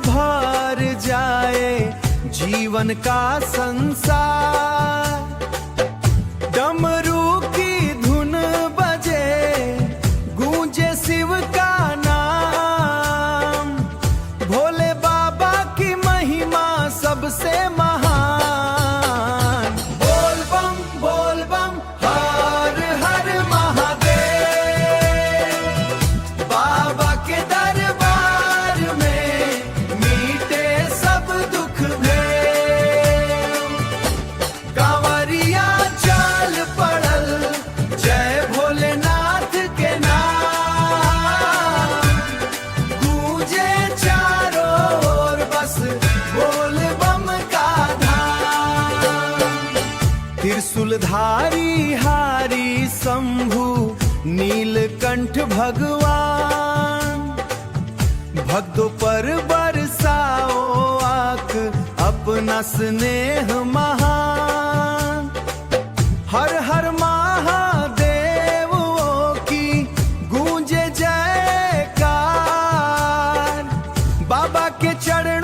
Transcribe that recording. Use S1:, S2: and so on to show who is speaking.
S1: भर जाए जीवन का संसार। डमरू की धुन बजे, गूंजे शिव का नाम, भोले बाबा की महिमा सबसे महान। बोल बम हर हर महादेव, बाबा के दरबार में मीटे सब दुख भेद। कांवरिया चाल पड़ल, जय भोलेनाथ के नाम, गूंजे चारों ओर बस बोल बम का धाम। त्रिशूलधारी हारी शंभु नीलकंठ भगवान, भक्तों पर बरसाओ आँख अपना स्नेह महान। हर हर महादेव की गूंजे जयकार, बाबा के चरण